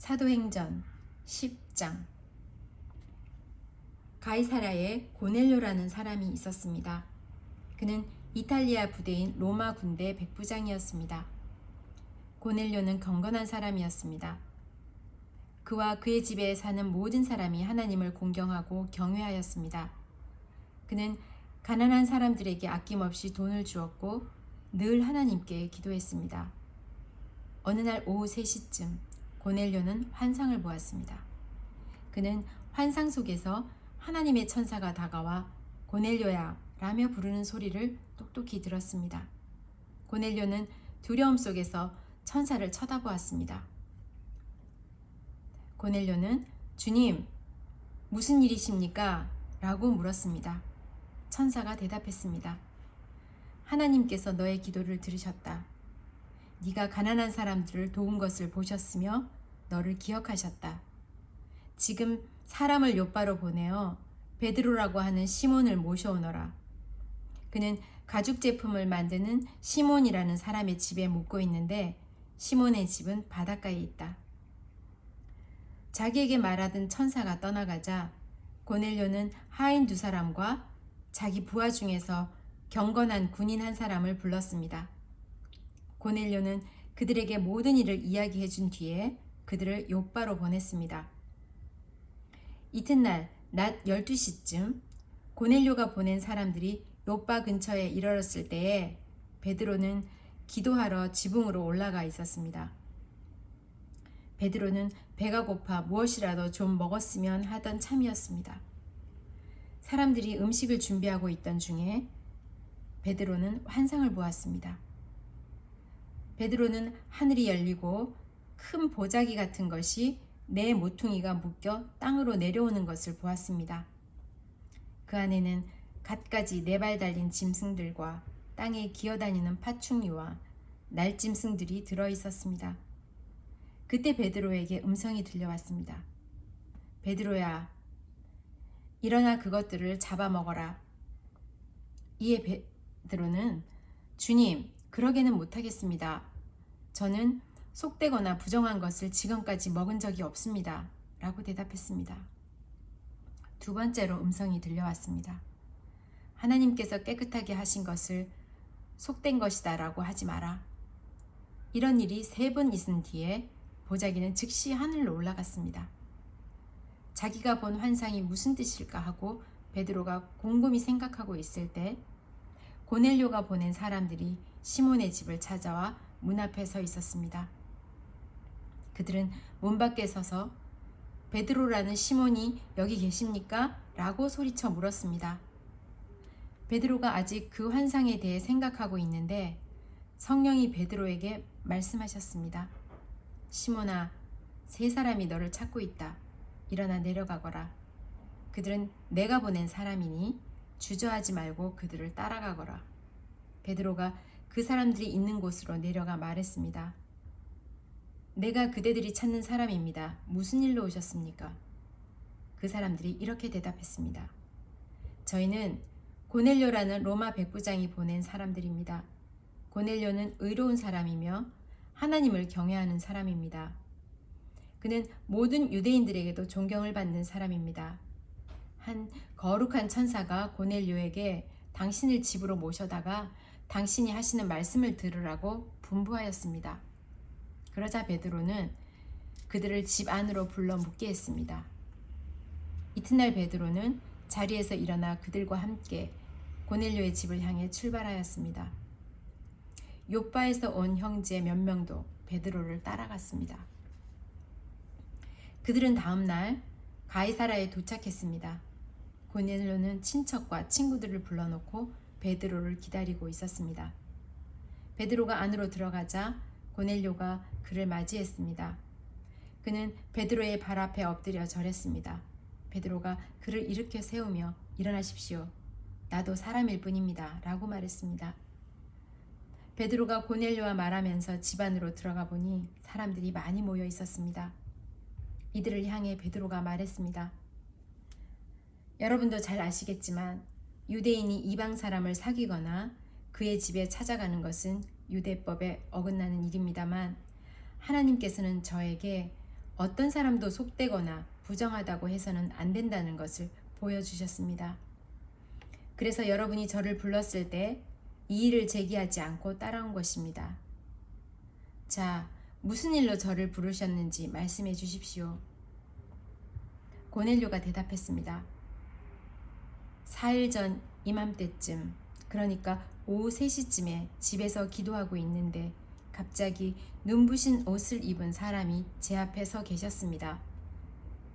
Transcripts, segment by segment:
사도행전 10장. 가이사랴에 고넬료라는 사람이 있었습니다. 그는 이탈리아 부대인 로마 군대 백부장이었습니다. 고넬료는 경건한 사람이었습니다. 그와 그의 집에 사는 모든 사람이 하나님을 공경하고 경외하였습니다. 그는 가난한 사람들에게 아낌없이 돈을 주었고 늘 하나님께 기도했습니다. 어느 날 오후 3시쯤 고넬료는 환상을 보았습니다. 그는 환상 속에서 하나님의 천사가 다가와 고넬료야 라며 부르는 소리를 똑똑히 들었습니다. 고넬료는 두려움 속에서 천사를 쳐다보았습니다. 고넬료는 주님, 무슨 일이십니까? 라고 물었습니다. 천사가 대답했습니다. 하나님께서 너의 기도를 들으셨다. 네가 가난한 사람들을 도운 것을 보셨으며 너를 기억하셨다. 지금 사람을 욥바로 보내어 베드로라고 하는 시몬을 모셔오너라. 그는 가죽 제품을 만드는 시몬이라는 사람의 집에 묵고 있는데 시몬의 집은 바닷가에 있다. 자기에게 말하던 천사가 떠나가자 고넬료는 하인 2사람과 자기 부하 중에서 경건한 군인 1사람을 불렀습니다. 고넬료는 그들에게 모든 일을 이야기해 준 뒤에 그들을 욥바로 보냈습니다. 이튿날 낮 12시쯤 고넬료가 보낸 사람들이 욥바 근처에 이르렀을 때에 베드로는 기도하러 지붕으로 올라가 있었습니다. 베드로는 배가 고파 무엇이라도 좀 먹었으면 하던 참이었습니다. 사람들이 음식을 준비하고 있던 중에 베드로는 환상을 보았습니다. 베드로는 하늘이 열리고 큰 보자기 같은 것이 네 모퉁이가 묶여 땅으로 내려오는 것을 보았습니다. 그 안에는 갖가지 4발 달린 짐승들과 땅에 기어다니는 파충류와 날짐승들이 들어있었습니다. 그때 베드로에게 음성이 들려왔습니다. 베드로야, 일어나 그것들을 잡아먹어라. 이에 베드로는 주님, 그러게는 못하겠습니다. 저는 속되거나 부정한 것을 지금까지 먹은 적이 없습니다. 라고 대답했습니다. 2번째로 음성이 들려왔습니다. 하나님께서 깨끗하게 하신 것을 속된 것이다 라고 하지 마라. 이런 일이 3번 있은 뒤에 보자기는 즉시 하늘로 올라갔습니다. 자기가 본 환상이 무슨 뜻일까 하고 베드로가 곰곰이 생각하고 있을 때 고넬료가 보낸 사람들이 시몬의 집을 찾아와 문 앞에 서 있었습니다. 그들은 문 밖에 서서 베드로라는 시몬이 여기 계십니까? 라고 소리쳐 물었습니다. 베드로가 아직 그 환상에 대해 생각하고 있는데 성령이 베드로에게 말씀하셨습니다. 시몬아, 3사람이 너를 찾고 있다. 일어나 내려가거라. 그들은 내가 보낸 사람이니 주저하지 말고 그들을 따라가거라. 베드로가 그 사람들이 있는 곳으로 내려가 말했습니다. 내가 그대들이 찾는 사람입니다. 무슨 일로 오셨습니까? 그 사람들이 이렇게 대답했습니다. 저희는 고넬료라는 로마 백부장이 보낸 사람들입니다. 고넬료는 의로운 사람이며 하나님을 경외하는 사람입니다. 그는 모든 유대인들에게도 존경을 받는 사람입니다. 한 거룩한 천사가 고넬료에게 당신을 집으로 모셔다가 당신이 하시는 말씀을 들으라고 분부하였습니다. 그러자 베드로는 그들을 집 안으로 불러 묻게 했습니다. 이튿날 베드로는 자리에서 일어나 그들과 함께 고넬료의 집을 향해 출발하였습니다. 욥바에서 온 형제 몇 명도 베드로를 따라갔습니다. 그들은 다음 날 가이사랴에 도착했습니다. 고넬료는 친척과 친구들을 불러놓고 베드로를 기다리고 있었습니다. 베드로가 안으로 들어가자 고넬료가 그를 맞이했습니다. 그는 베드로의 발 앞에 엎드려 절했습니다. 베드로가 그를 일으켜 세우며 일어나십시오. 나도 사람일 뿐입니다. 라고 말했습니다. 베드로가 고넬료와 말하면서 집 안으로 들어가 보니 사람들이 많이 모여 있었습니다. 이들을 향해 베드로가 말했습니다. 여러분도 잘 아시겠지만 유대인이 이방 사람을 사귀거나 그의 집에 찾아가는 것은 유대법에 어긋나는 일입니다만 하나님께서는 저에게 어떤 사람도 속되거나 부정하다고 해서는 안 된다는 것을 보여주셨습니다. 그래서 여러분이 저를 불렀을 때 이의를 제기하지 않고 따라온 것입니다. 자, 무슨 일로 저를 부르셨는지 말씀해 주십시오. 고넬료가 대답했습니다. 4일 전 이맘때쯤, 그러니까 오후 3시쯤에 집에서 기도하고 있는데 갑자기 눈부신 옷을 입은 사람이 제 앞에 서 계셨습니다.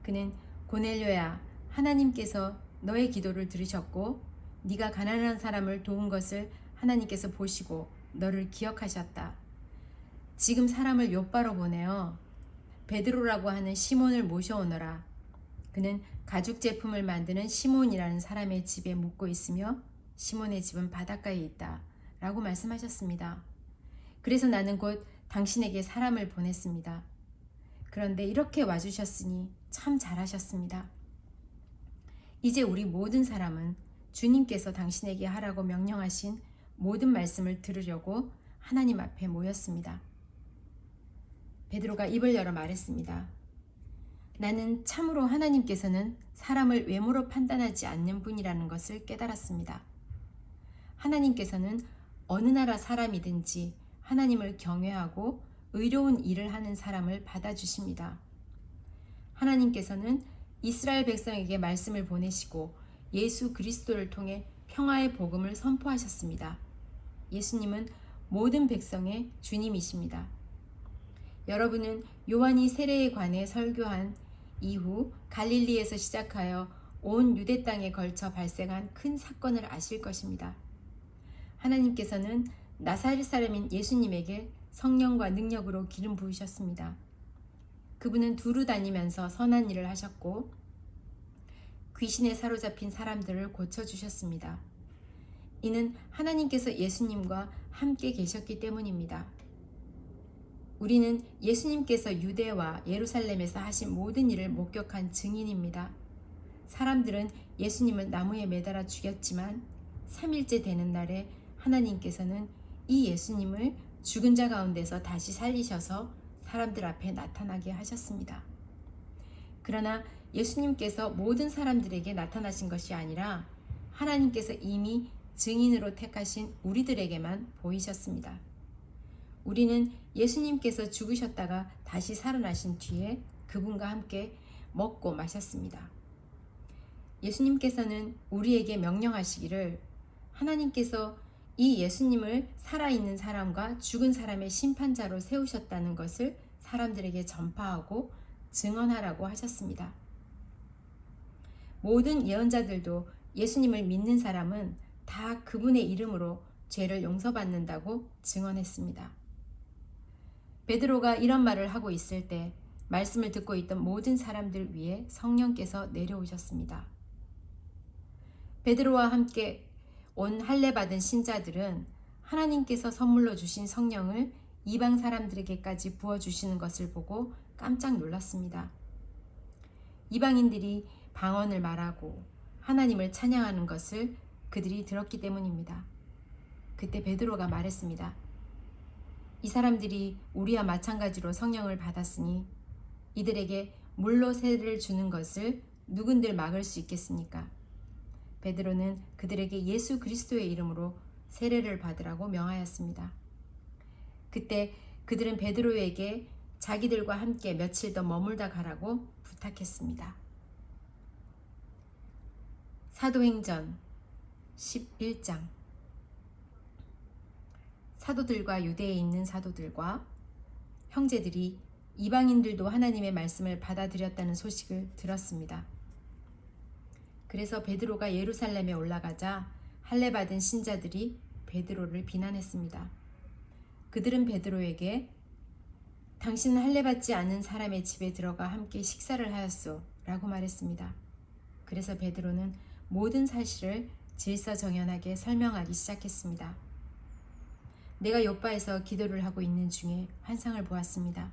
그는 고넬료야, 하나님께서 너의 기도를 들으셨고 네가 가난한 사람을 도운 것을 하나님께서 보시고 너를 기억하셨다. 지금 사람을 욥바로 보내어 베드로라고 하는 시몬을 모셔오너라. 그는 가죽 제품을 만드는 시몬이라는 사람의 집에 묵고 있으며 시몬의 집은 바닷가에 있다. 라고 말씀하셨습니다. 그래서 나는 곧 당신에게 사람을 보냈습니다. 그런데 이렇게 와주셨으니 참 잘하셨습니다. 이제 우리 모든 사람은 주님께서 당신에게 하라고 명령하신 모든 말씀을 들으려고 하나님 앞에 모였습니다. 베드로가 입을 열어 말했습니다. 나는 참으로 하나님께서는 사람을 외모로 판단하지 않는 분이라는 것을 깨달았습니다. 하나님께서는 어느 나라 사람이든지 하나님을 경외하고 의로운 일을 하는 사람을 받아주십니다. 하나님께서는 이스라엘 백성에게 말씀을 보내시고 예수 그리스도를 통해 평화의 복음을 선포하셨습니다. 예수님은 모든 백성의 주님이십니다. 여러분은 요한이 세례에 관해 설교한 이후 갈릴리에서 시작하여 온 유대 땅에 걸쳐 발생한 큰 사건을 아실 것입니다. 하나님께서는 나사렛 사람인 예수님에게 성령과 능력으로 기름 부으셨습니다. 그분은 두루 다니면서 선한 일을 하셨고 귀신에 사로잡힌 사람들을 고쳐주셨습니다. 이는 하나님께서 예수님과 함께 계셨기 때문입니다. 우리는 예수님께서 유대와 예루살렘에서 하신 모든 일을 목격한 증인입니다. 사람들은 예수님을 나무에 매달아 죽였지만 3일째 되는 날에 하나님께서는 이 예수님을 죽은 자 가운데서 다시 살리셔서 사람들 앞에 나타나게 하셨습니다. 그러나 예수님께서 모든 사람들에게 나타나신 것이 아니라 하나님께서 이미 증인으로 택하신 우리들에게만 보이셨습니다. 우리는 예수님께서 죽으셨다가 다시 살아나신 뒤에 그분과 함께 먹고 마셨습니다. 예수님께서는 우리에게 명령하시기를 하나님께서 이 예수님을 살아있는 사람과 죽은 사람의 심판자로 세우셨다는 것을 사람들에게 전파하고 증언하라고 하셨습니다. 모든 예언자들도 예수님을 믿는 사람은 다 그분의 이름으로 죄를 용서받는다고 증언했습니다. 베드로가 이런 말을 하고 있을 때 말씀을 듣고 있던 모든 사람들 위에 성령께서 내려오셨습니다. 베드로와 함께 온 할례 받은 신자들은 하나님께서 선물로 주신 성령을 이방 사람들에게까지 부어주시는 것을 보고 깜짝 놀랐습니다. 이방인들이 방언을 말하고 하나님을 찬양하는 것을 그들이 들었기 때문입니다. 그때 베드로가 말했습니다. 이 사람들이 우리와 마찬가지로 성령을 받았으니 이들에게 물로 세례를 주는 것을 누군들 막을 수 있겠습니까? 베드로는 그들에게 예수 그리스도의 이름으로 세례를 받으라고 명하였습니다. 그때 그들은 베드로에게 자기들과 함께 며칠 더 머물다 가라고 부탁했습니다. 사도행전 11장 사도들과 유대에 있는 사도들과 형제들이 이방인들도 하나님의 말씀을 받아들였다는 소식을 들었습니다. 그래서 베드로가 예루살렘에 올라가자 할례 받은 신자들이 베드로를 비난했습니다. 그들은 베드로에게 당신은 할례 받지 않은 사람의 집에 들어가 함께 식사를 하였소 라고 말했습니다. 그래서 베드로는 모든 사실을 질서정연하게 설명하기 시작했습니다. 내가 욥바에서 기도를 하고 있는 중에 환상을 보았습니다.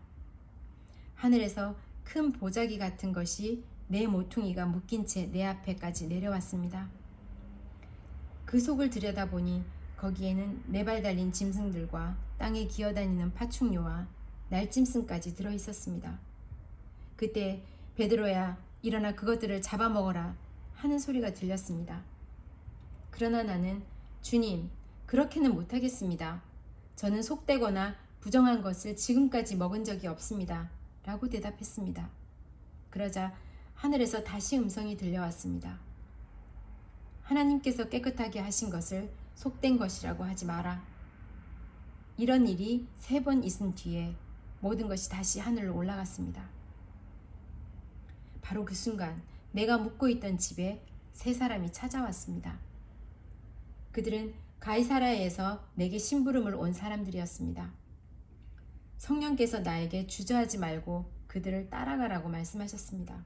하늘에서 큰 보자기 같은 것이 내 모퉁이가 묶인 채 내 앞에까지 내려왔습니다. 그 속을 들여다보니 거기에는 4발 달린 짐승들과 땅에 기어다니는 파충류와 날짐승까지 들어있었습니다. 그때 베드로야 일어나 그것들을 잡아먹어라 하는 소리가 들렸습니다. 그러나 나는 주님, 그렇게는 못하겠습니다. 저는 속되거나 부정한 것을 지금까지 먹은 적이 없습니다. 라고 대답했습니다. 그러자 하늘에서 다시 음성이 들려왔습니다. 하나님께서 깨끗하게 하신 것을 속된 것이라고 하지 마라. 이런 일이 3번 있은 뒤에 모든 것이 다시 하늘로 올라갔습니다. 바로 그 순간 내가 묵고 있던 집에 3사람이 찾아왔습니다. 그들은 가이사라에서 내게 심부름을 온 사람들이었습니다. 성령께서 나에게 주저하지 말고 그들을 따라가라고 말씀하셨습니다.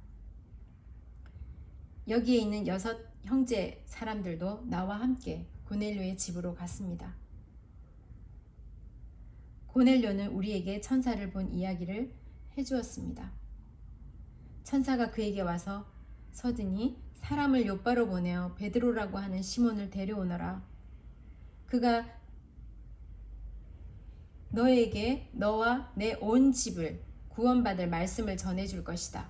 여기에 있는 6 형제 사람들도 나와 함께 고넬료의 집으로 갔습니다. 고넬료는 우리에게 천사를 본 이야기를 해주었습니다. 천사가 그에게 와서 서더니 사람을 욥바로 보내어 베드로라고 하는 시몬을 데려오너라. 그가 너에게 너와 내 온 집을 구원받을 말씀을 전해줄 것이다.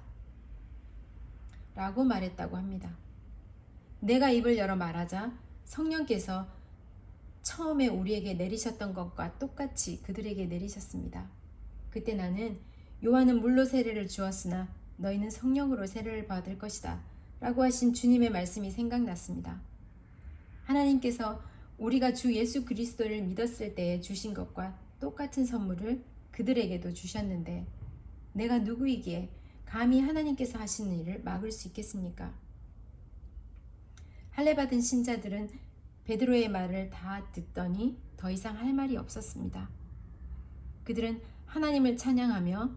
라고 말했다고 합니다. 내가 입을 열어 말하자 성령께서 처음에 우리에게 내리셨던 것과 똑같이 그들에게 내리셨습니다. 그때 나는 요한은 물로 세례를 주었으나 너희는 성령으로 세례를 받을 것이다 라고 하신 주님의 말씀이 생각났습니다. 하나님께서 우리가 주 예수 그리스도를 믿었을 때에 주신 것과 똑같은 선물을 그들에게도 주셨는데 내가 누구이기에 감히 하나님께서 하시는 일을 막을 수 있겠습니까? 할례받은 신자들은 베드로의 말을 다 듣더니 더 이상 할 말이 없었습니다. 그들은 하나님을 찬양하며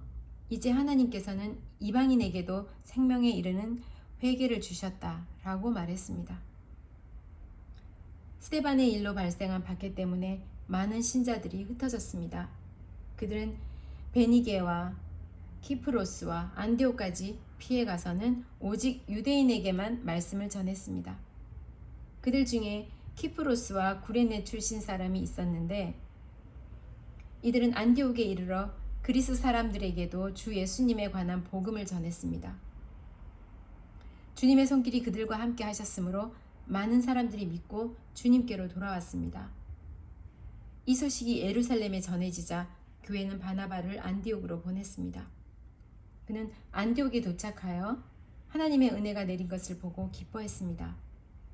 이제 하나님께서는 이방인에게도 생명에 이르는 회개를 주셨다라고 말했습니다. 스데반의 일로 발생한 박해 때문에 많은 신자들이 흩어졌습니다. 그들은 베니게와 키프로스와 안디오까지 피해가서는 오직 유대인에게만 말씀을 전했습니다. 그들 중에 키프로스와 구레네 출신 사람이 있었는데 이들은 안디옥에 이르러 그리스 사람들에게도 주 예수님에 관한 복음을 전했습니다. 주님의 손길이 그들과 함께 하셨으므로 많은 사람들이 믿고 주님께로 돌아왔습니다. 이 소식이 예루살렘에 전해지자 교회는 바나바를 안디옥으로 보냈습니다. 그는 안디옥에 도착하여 하나님의 은혜가 내린 것을 보고 기뻐했습니다.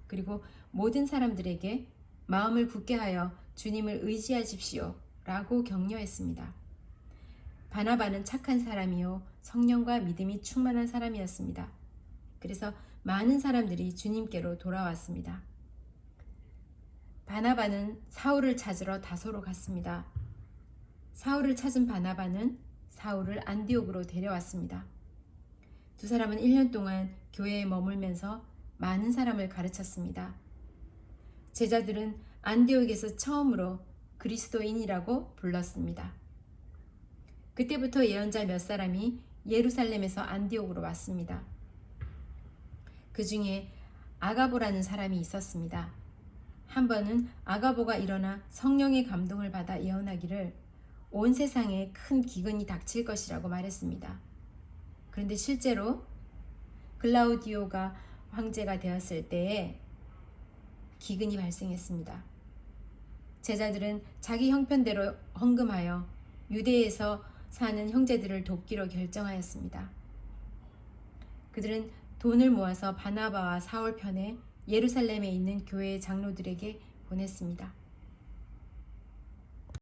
그리고 모든 사람들에게 마음을 굳게 하여 주님을 의지하십시오 라고 격려했습니다. 바나바는 착한 사람이요 성령과 믿음이 충만한 사람이었습니다. 그래서 많은 사람들이 주님께로 돌아왔습니다. 바나바는 사울을 찾으러 다소로 갔습니다. 사울을 찾은 바나바는 사울을 안디옥으로 데려왔습니다. 2 사람은 1년 동안 교회에 머물면서 많은 사람을 가르쳤습니다. 제자들은 안디옥에서 처음으로 그리스도인이라고 불렀습니다. 그때부터 예언자 몇 사람이 예루살렘에서 안디옥으로 왔습니다. 그 중에 아가보라는 사람이 있었습니다. 한 번은 아가보가 일어나 성령의 감동을 받아 예언하기를 온 세상에 큰 기근이 닥칠 것이라고 말했습니다. 그런데 실제로 글라우디오가 황제가 되었을 때에 기근이 발생했습니다. 제자들은 자기 형편대로 헌금하여 유대에서 사는 형제들을 돕기로 결정하였습니다. 그들은 돈을 모아서 바나바와 사울 편에 예루살렘에 있는 교회의 장로들에게 보냈습니다.